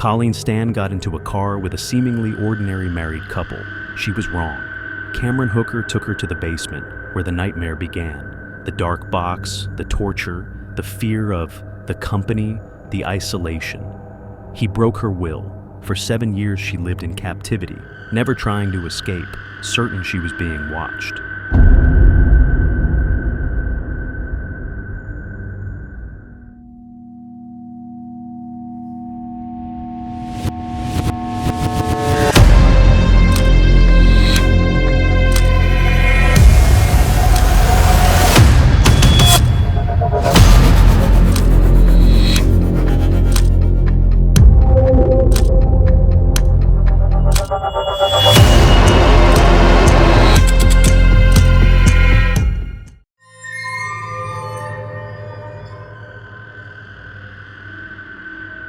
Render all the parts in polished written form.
Colleen Sten got into a car with a seemingly ordinary married couple. She was wrong. Cameron Hooker took her to the basement, where the nightmare began. The dark box, the torture, the fear of the company, the isolation. He broke her will. For 7 years she lived in captivity, never trying to escape, certain she was being watched.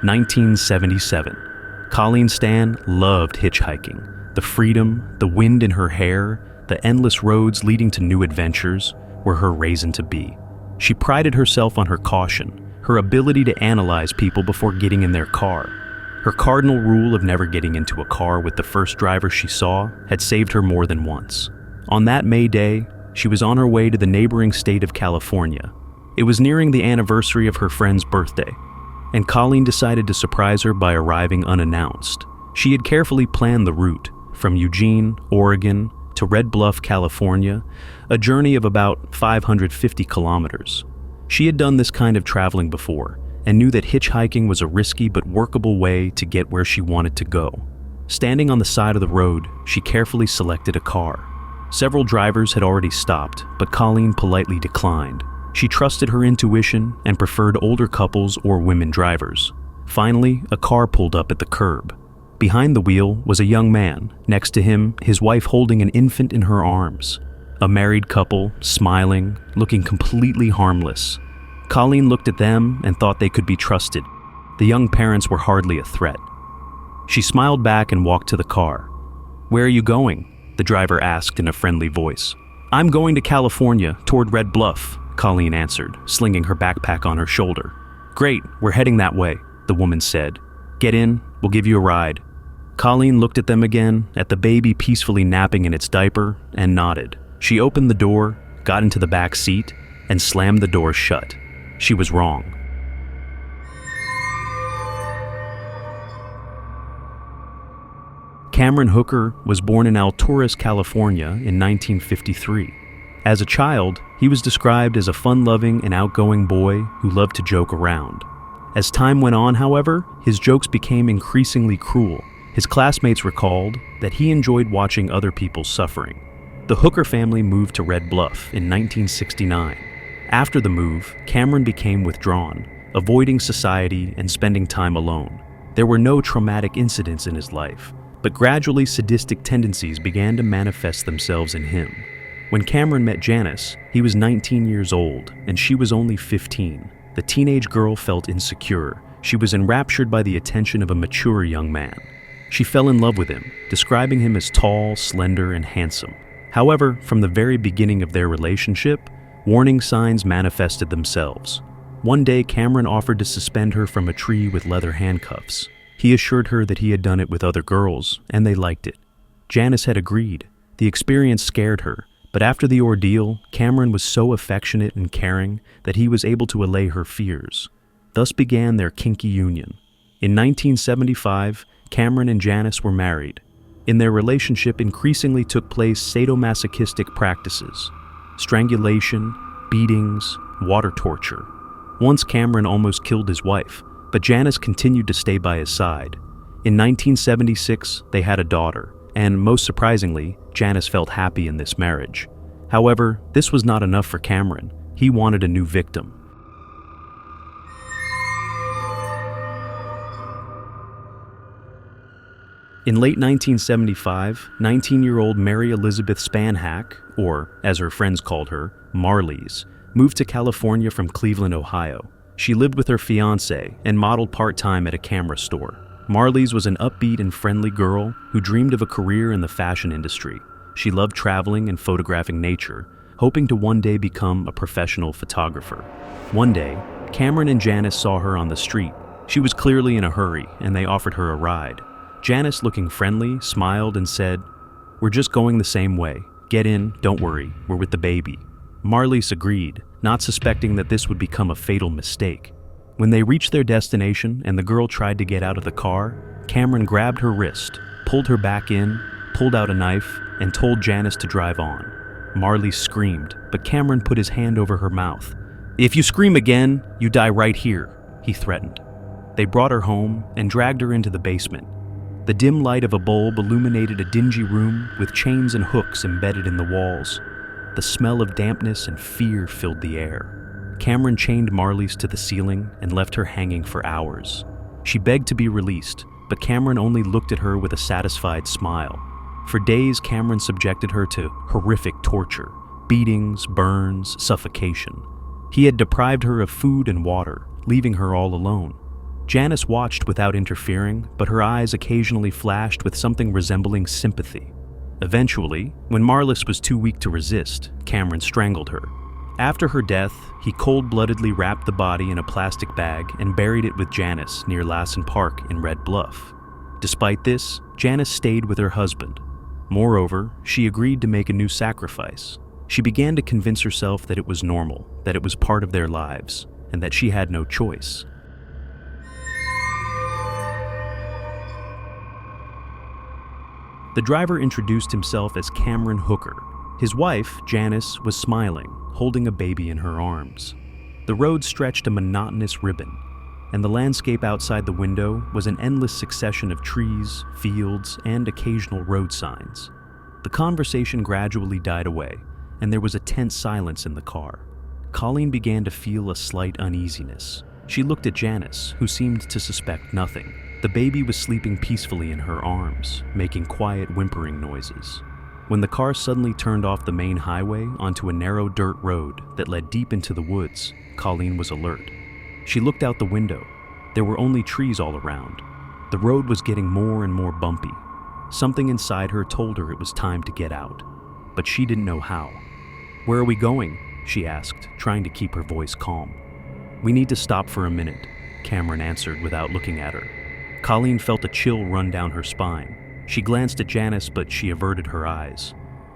(1977). Colleen Sten loved hitchhiking. The freedom, the wind in her hair, the endless roads leading to new adventures were her reason to be. She prided herself on her caution, her ability to analyze people before getting in their car. Her cardinal rule of never getting into a car with the first driver she saw had saved her more than once. On that May day, she was on her way to the neighboring state of California. It was nearing the anniversary of her friend's birthday, and Colleen decided to surprise her by arriving unannounced. She had carefully planned the route, from Eugene, Oregon, to Red Bluff, California, a journey of about 550 kilometers. She had done this kind of traveling before, and knew that hitchhiking was a risky but workable way to get where she wanted to go. Standing on the side of the road, she carefully selected a car. Several drivers had already stopped, but Colleen politely declined. She trusted her intuition and preferred older couples or women drivers. Finally, a car pulled up at the curb. Behind the wheel was a young man, next to him, his wife holding an infant in her arms. A married couple, smiling, looking completely harmless. Colleen looked at them and thought they could be trusted. The young parents were hardly a threat. She smiled back and walked to the car. "Where are you going?" the driver asked in a friendly voice. "I'm going to California, toward Red Bluff," Colleen answered, slinging her backpack on her shoulder. "Great, we're heading that way," the woman said. "Get in, we'll give you a ride." Colleen looked at them again, at the baby peacefully napping in its diaper, and nodded. She opened the door, got into the back seat, and slammed the door shut. She was wrong. Cameron Hooker was born in Alturas, California in 1953. As a child, he was described as a fun-loving and outgoing boy who loved to joke around. As time went on, however, his jokes became increasingly cruel. His classmates recalled that he enjoyed watching other people's suffering. The Hooker family moved to Red Bluff in 1969. After the move, Cameron became withdrawn, avoiding society and spending time alone. There were no traumatic incidents in his life, but gradually sadistic tendencies began to manifest themselves in him. When Cameron met Janice, he was 19 years old, and she was only 15. The teenage girl felt insecure. She was enraptured by the attention of a mature young man. She fell in love with him, describing him as tall, slender, and handsome. However, from the very beginning of their relationship, warning signs manifested themselves. One day, Cameron offered to suspend her from a tree with leather handcuffs. He assured her that he had done it with other girls, and they liked it. Janice had agreed. The experience scared her, but after the ordeal, Cameron was so affectionate and caring that he was able to allay her fears. Thus began their kinky union. In 1975, Cameron and Janice were married. In their relationship increasingly took place sadomasochistic practices: strangulation, beatings, water torture. Once Cameron almost killed his wife, but Janice continued to stay by his side. In 1976, they had a daughter, and most surprisingly, Janice felt happy in this marriage. However, this was not enough for Cameron. He wanted a new victim. In late 1975, 19-year-old Mary Elizabeth Spanhack, or as her friends called her, Marlies, moved to California from Cleveland, Ohio. She lived with her fiancé and modeled part-time at a camera store. Marlies was an upbeat and friendly girl who dreamed of a career in the fashion industry. She loved traveling and photographing nature, hoping to one day become a professional photographer. One day, Cameron and Janice saw her on the street. She was clearly in a hurry, and they offered her a ride. Janice, looking friendly, smiled and said, "We're just going the same way. Get in, don't worry, we're with the baby." Marlies agreed, not suspecting that this would become a fatal mistake. When they reached their destination and the girl tried to get out of the car, Cameron grabbed her wrist, pulled her back in, pulled out a knife, and told Janice to drive on. Marlies screamed, but Cameron put his hand over her mouth. "If you scream again, you die right here," he threatened. They brought her home and dragged her into the basement. The dim light of a bulb illuminated a dingy room with chains and hooks embedded in the walls. The smell of dampness and fear filled the air. Cameron chained Marlies to the ceiling and left her hanging for hours. She begged to be released, but Cameron only looked at her with a satisfied smile. For days, Cameron subjected her to horrific torture, beatings, burns, suffocation. He had deprived her of food and water, leaving her all alone. Janice watched without interfering, but her eyes occasionally flashed with something resembling sympathy. Eventually, when Marlies was too weak to resist, Cameron strangled her. After her death, he cold-bloodedly wrapped the body in a plastic bag and buried it with Janice near Lassen Park in Red Bluff. Despite this, Janice stayed with her husband. Moreover, she agreed to make a new sacrifice. She began to convince herself that it was normal, that it was part of their lives, and that she had no choice. The driver introduced himself as Cameron Hooker. His wife, Janice, was smiling, holding a baby in her arms. The road stretched a monotonous ribbon, and the landscape outside the window was an endless succession of trees, fields, and occasional road signs. The conversation gradually died away, and there was a tense silence in the car. Colleen began to feel a slight uneasiness. She looked at Janice, who seemed to suspect nothing. The baby was sleeping peacefully in her arms, making quiet whimpering noises. When the car suddenly turned off the main highway onto a narrow dirt road that led deep into the woods, Colleen was alert. She looked out the window. There were only trees all around. The road was getting more and more bumpy. Something inside her told her it was time to get out, but she didn't know how. "Where are we going?" she asked, trying to keep her voice calm. "We need to stop for a minute," Cameron answered without looking at her. Colleen felt a chill run down her spine. She glanced at Janice, but she averted her eyes.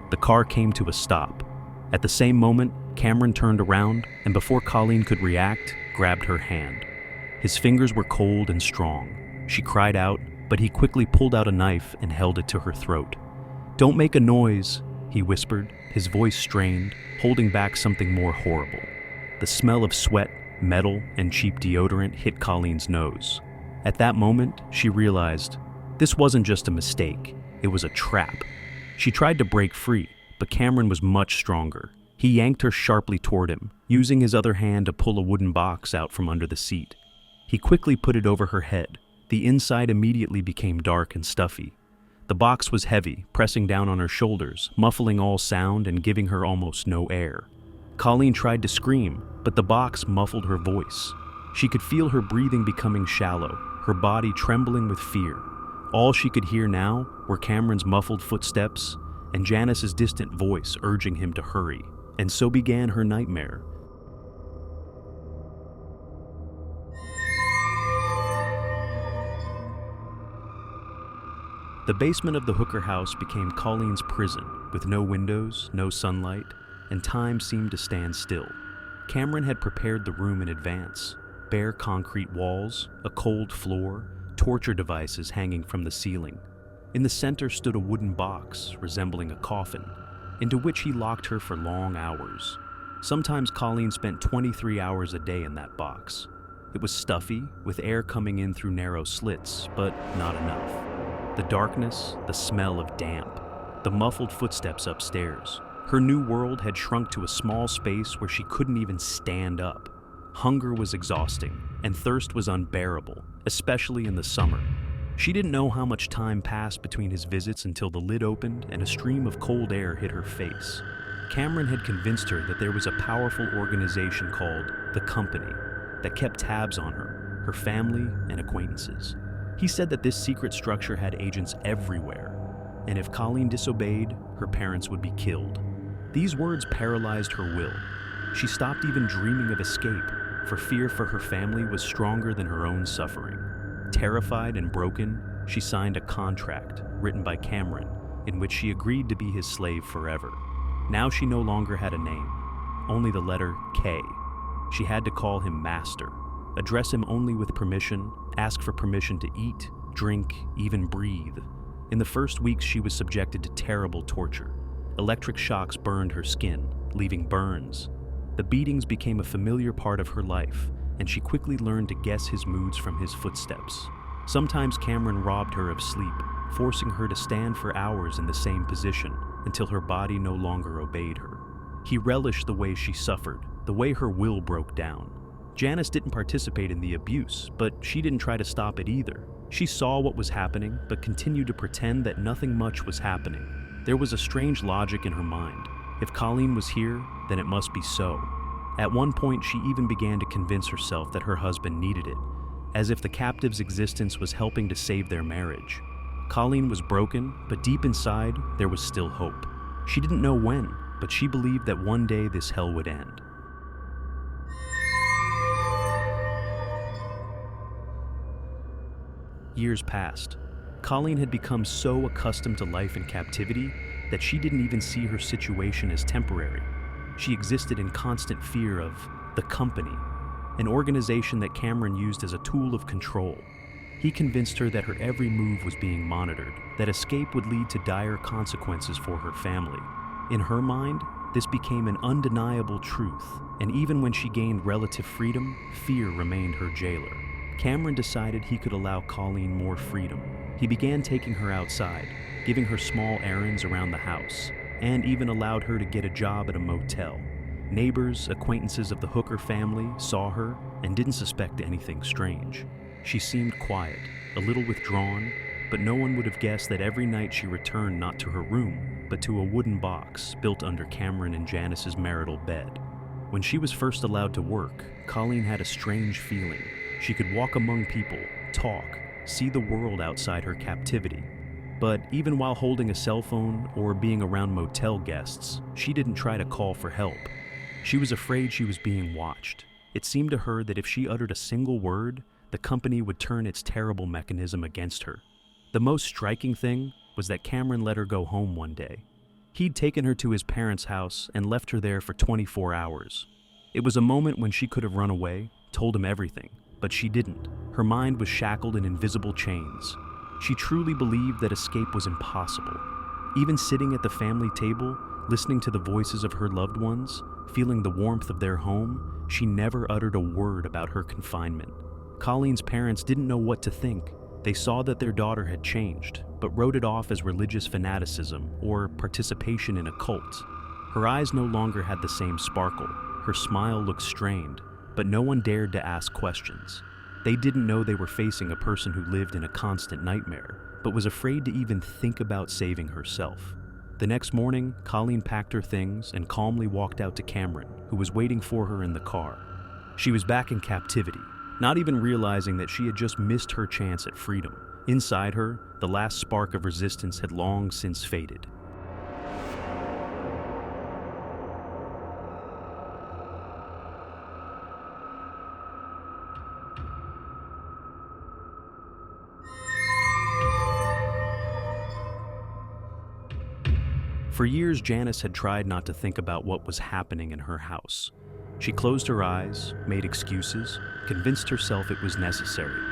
The car came to a stop. At the same moment, Cameron turned around, and before Colleen could react, grabbed her hand. His fingers were cold and strong. She cried out, but he quickly pulled out a knife and held it to her throat. "Don't make a noise," he whispered, his voice strained, holding back something more horrible. The smell of sweat, metal, and cheap deodorant hit Colleen's nose. At that moment, she realized this wasn't just a mistake, it was a trap. She tried to break free, but Cameron was much stronger. He yanked her sharply toward him, using his other hand to pull a wooden box out from under the seat. He quickly put it over her head. The inside immediately became dark and stuffy. The box was heavy, pressing down on her shoulders, muffling all sound and giving her almost no air. Colleen tried to scream, but the box muffled her voice. She could feel her breathing becoming shallow, her body trembling with fear. All she could hear now were Cameron's muffled footsteps and Janice's distant voice urging him to hurry. And so began her nightmare. The basement of the Hooker house became Colleen's prison, with no windows, no sunlight, and time seemed to stand still. Cameron had prepared the room in advance. Bare concrete walls, a cold floor, torture devices hanging from the ceiling. In the center stood a wooden box, resembling a coffin, into which he locked her for long hours. Sometimes Colleen spent 23 hours a day in that box. It was stuffy, with air coming in through narrow slits, but not enough. The darkness, the smell of damp, the muffled footsteps upstairs. Her new world had shrunk to a small space where she couldn't even stand up. Hunger was exhausting, and thirst was unbearable, especially in the summer. She didn't know how much time passed between his visits until the lid opened and a stream of cold air hit her face. Cameron had convinced her that there was a powerful organization called the Company that kept tabs on her family, and acquaintances. He said that this secret structure had agents everywhere, and if Colleen disobeyed, her parents would be killed. These words paralyzed her will. She stopped even dreaming of escape. for fear for her family was stronger than her own suffering. Terrified and broken, she signed a contract written by Cameron in which she agreed to be his slave forever. Now she no longer had a name, only the letter K. She had to call him master, address him only with permission, ask for permission to eat, drink, even breathe. In the first weeks, she was subjected to terrible torture. Electric shocks burned her skin, leaving burns. The beatings became a familiar part of her life, and she quickly learned to guess his moods from his footsteps. Sometimes Cameron robbed her of sleep, forcing her to stand for hours in the same position until her body no longer obeyed her. He relished the way she suffered, the way her will broke down. Janice didn't participate in the abuse, but she didn't try to stop it either. She saw what was happening, but continued to pretend that nothing much was happening. There was a strange logic in her mind. If Colleen was here, then it must be so. At one point, she even began to convince herself that her husband needed it, as if the captive's existence was helping to save their marriage. Colleen was broken, but deep inside, there was still hope. She didn't know when, but she believed that one day this hell would end. Years passed. Colleen had become so accustomed to life in captivity that she didn't even see her situation as temporary. She existed in constant fear of the company, an organization that Cameron used as a tool of control. He convinced her that her every move was being monitored, that escape would lead to dire consequences for her family. In her mind, this became an undeniable truth, and even when she gained relative freedom, fear remained her jailer. Cameron decided he could allow Colleen more freedom. He began taking her outside, giving her small errands around the house, and even allowed her to get a job at a motel. Neighbors, acquaintances of the Hooker family saw her and didn't suspect anything strange. She seemed quiet, a little withdrawn, but no one would have guessed that every night she returned not to her room, but to a wooden box built under Cameron and Janice's marital bed. When she was first allowed to work, Colleen had a strange feeling. She could walk among people, talk, see the world outside her captivity. But even while holding a cell phone or being around motel guests, she didn't try to call for help. She was afraid she was being watched. It seemed to her that if she uttered a single word, the company would turn its terrible mechanism against her. The most striking thing was that Cameron let her go home one day. He'd taken her to his parents' house and left her there for 24 hours. It was a moment when she could have run away, told him everything, but she didn't. Her mind was shackled in invisible chains. She truly believed that escape was impossible. Even sitting at the family table, listening to the voices of her loved ones, feeling the warmth of their home, she never uttered a word about her confinement. Colleen's parents didn't know what to think. They saw that their daughter had changed, but wrote it off as religious fanaticism or participation in a cult. Her eyes no longer had the same sparkle. Her smile looked strained, but no one dared to ask questions. They didn't know they were facing a person who lived in a constant nightmare, but was afraid to even think about saving herself. The next morning, Colleen packed her things and calmly walked out to Cameron, who was waiting for her in the car. She was back in captivity, not even realizing that she had just missed her chance at freedom. Inside her, the last spark of resistance had long since faded. For years, Janice had tried not to think about what was happening in her house. She closed her eyes, made excuses, convinced herself it was necessary.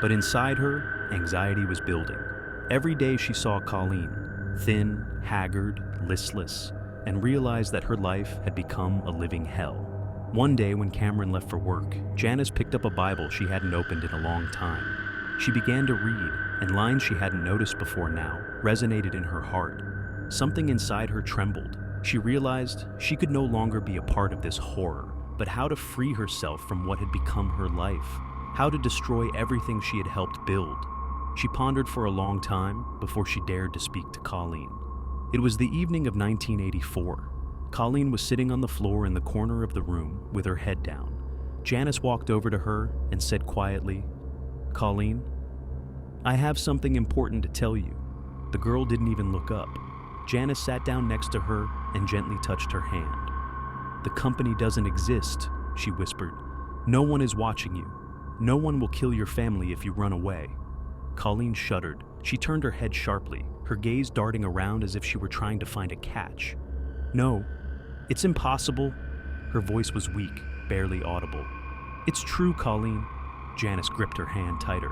But inside her, anxiety was building. Every day she saw Colleen, thin, haggard, listless, and realized that her life had become a living hell. One day when Cameron left for work, Janice picked up a Bible she hadn't opened in a long time. She began to read, and lines she hadn't noticed before now resonated in her heart. Something inside her trembled. She realized she could no longer be a part of this horror, but how to free herself from what had become her life, how to destroy everything she had helped build. She pondered for a long time before she dared to speak to Colleen. It was the evening of 1984. Colleen was sitting on the floor in the corner of the room with her head down. Janice walked over to her and said quietly, "Colleen, I have something important to tell you." The girl didn't even look up. Janice sat down next to her and gently touched her hand. "The company doesn't exist," she whispered. No one is watching you. No one will kill your family if you run away." Colleen shuddered. She turned her head sharply, her gaze darting around as if she were trying to find a catch. "No, it's impossible." Her voice was weak, barely audible. "It's true, Colleen." Janice gripped her hand tighter.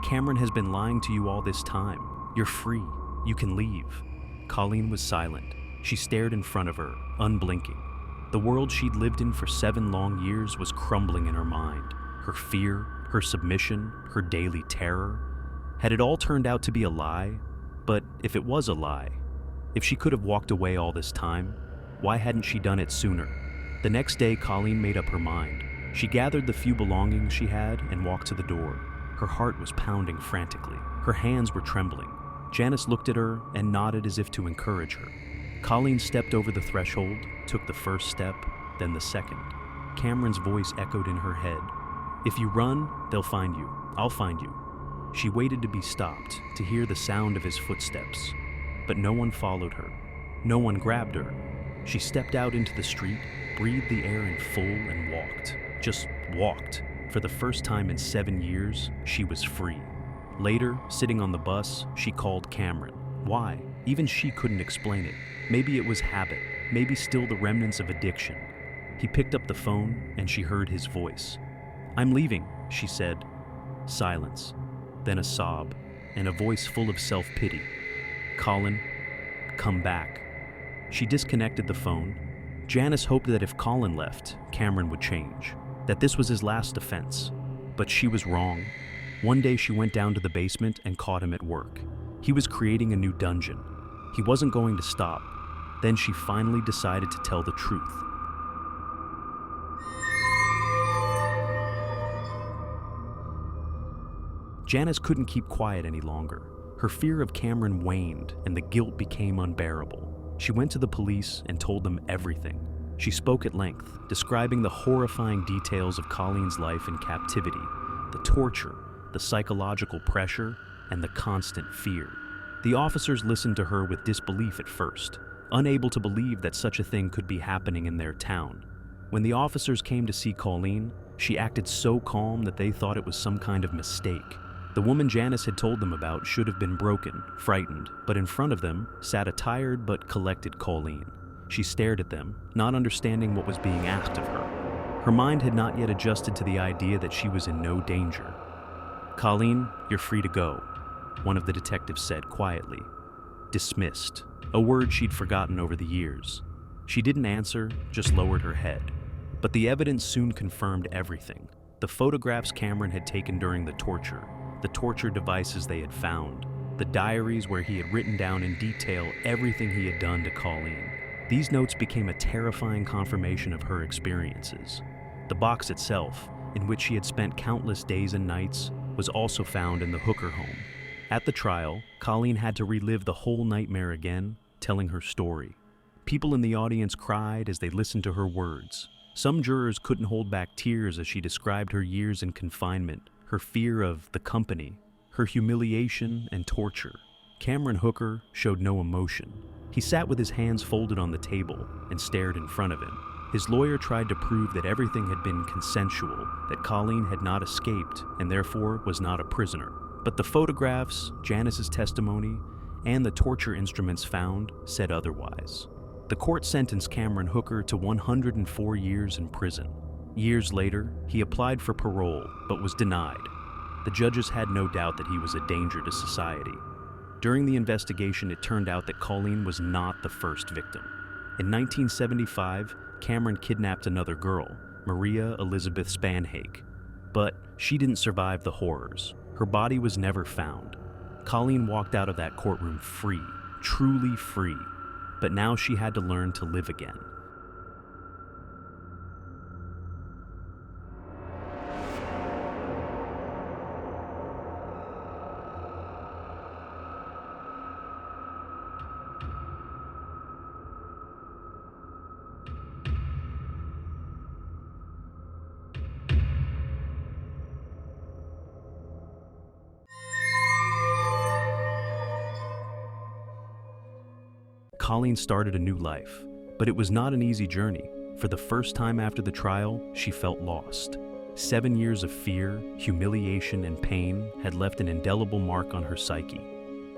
"Cameron has been lying to you all this time. You're free. You can leave." Colleen was silent. She stared in front of her, unblinking. The world she'd lived in for 7 long years was crumbling in her mind. Her fear, her submission, her daily terror. Had it all turned out to be a lie? But if it was a lie, if she could have walked away all this time, why hadn't she done it sooner? The next day, Colleen made up her mind. She gathered the few belongings she had and walked to the door. Her heart was pounding frantically. Her hands were trembling. Janice looked at her and nodded as if to encourage her. Colleen stepped over the threshold, took the first step, then the second. Cameron's voice echoed in her head. "If you run, they'll find you. I'll find you." She waited to be stopped, to hear the sound of his footsteps. But no one followed her. No one grabbed her. She stepped out into the street, breathed the air in full, and walked. Just walked. For the first time in 7 years, she was free. Later, sitting on the bus, she called Cameron. Why? Even she couldn't explain it. Maybe it was habit, maybe still the remnants of addiction. He picked up the phone, and she heard his voice. "I'm leaving," she said. Silence, then a sob, and a voice full of self-pity. "Colin, come back." She disconnected the phone. Janice hoped that if Colin left, Cameron would change, that this was his last offense. But she was wrong. One day she went down to the basement and caught him at work. He was creating a new dungeon. He wasn't going to stop. Then she finally decided to tell the truth. Janice couldn't keep quiet any longer. Her fear of Cameron waned, and the guilt became unbearable. She went to the police and told them everything. She spoke at length, describing the horrifying details of Colleen's life in captivity, the torture, the psychological pressure, and the constant fear. The officers listened to her with disbelief at first, unable to believe that such a thing could be happening in their town. When the officers came to see Colleen, she acted so calm that they thought it was some kind of mistake. The woman Janice had told them about should have been broken, frightened, but in front of them sat a tired but collected Colleen. She stared at them, not understanding what was being asked of her. Her mind had not yet adjusted to the idea that she was in no danger. "Colleen, you're free to go," one of the detectives said quietly. Dismissed, a word she'd forgotten over the years. She didn't answer, just lowered her head. But the evidence soon confirmed everything. The photographs Cameron had taken during the torture devices they had found, the diaries where he had written down in detail everything he had done to Colleen. These notes became a terrifying confirmation of her experiences. The box itself, in which she had spent countless days and nights, was also found in the Hooker home. At the trial, Colleen had to relive the whole nightmare again, telling her story. People in the audience cried as they listened to her words. Some jurors couldn't hold back tears as she described her years in confinement, her fear of the company, her humiliation and torture. Cameron Hooker showed no emotion. He sat with his hands folded on the table and stared in front of him. His lawyer tried to prove that everything had been consensual, that Colleen had not escaped and therefore was not a prisoner. But the photographs, Janice's testimony, and the torture instruments found said otherwise. The court sentenced Cameron Hooker to 104 years in prison. Years later, he applied for parole, but was denied. The judges had no doubt that he was a danger to society. During the investigation, it turned out that Colleen was not the first victim. In 1975, Cameron kidnapped another girl, Maria Elizabeth Spanhake. But she didn't survive the horrors. Her body was never found. Colleen walked out of that courtroom free, truly free. But now she had to learn to live again. Colleen started a new life, but it was not an easy journey. For the first time after the trial, she felt lost. 7 years of fear, humiliation, and pain had left an indelible mark on her psyche.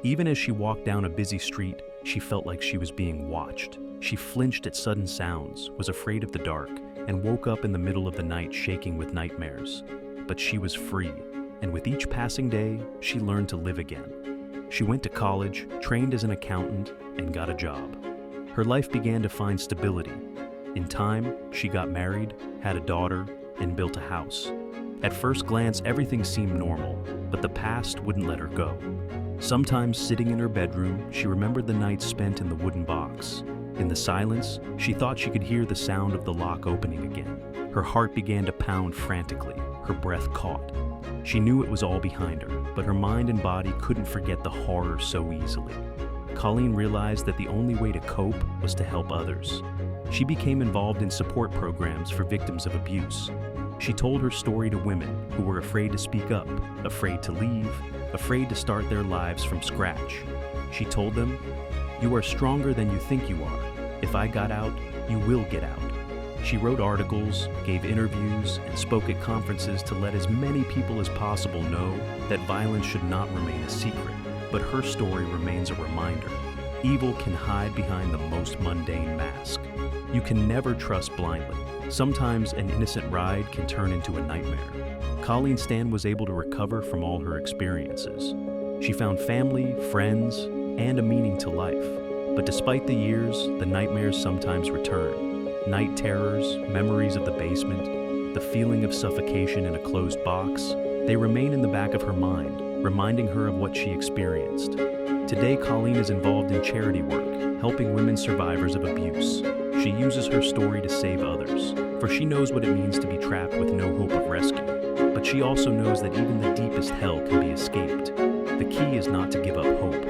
Even as she walked down a busy street, she felt like she was being watched. She flinched at sudden sounds, was afraid of the dark, and woke up in the middle of the night shaking with nightmares. But she was free, and with each passing day, she learned to live again. She went to college, trained as an accountant, and got a job. Her life began to find stability. In time, she got married, had a daughter, and built a house. At first glance, everything seemed normal, but the past wouldn't let her go. Sometimes, sitting in her bedroom, she remembered the nights spent in the wooden box. In the silence, she thought she could hear the sound of the lock opening again. Her heart began to pound frantically, her breath caught. She knew it was all behind her, but her mind and body couldn't forget the horror so easily. Colleen realized that the only way to cope was to help others. She became involved in support programs for victims of abuse. She told her story to women who were afraid to speak up, afraid to leave, afraid to start their lives from scratch. She told them, "You are stronger than you think you are. If I got out, you will get out." She wrote articles, gave interviews, and spoke at conferences to let as many people as possible know that violence should not remain a secret. But her story remains a reminder. Evil can hide behind the most mundane mask. You can never trust blindly. Sometimes an innocent ride can turn into a nightmare. Colleen Sten was able to recover from all her experiences. She found family, friends, and a meaning to life. But despite the years, the nightmares sometimes return. Night terrors, memories of the basement, the feeling of suffocation in a closed box, they remain in the back of her mind, reminding her of what she experienced. Today, Colleen is involved in charity work, helping women survivors of abuse. She uses her story to save others, for she knows what it means to be trapped with no hope of rescue. But she also knows that even the deepest hell can be escaped. The key is not to give up hope,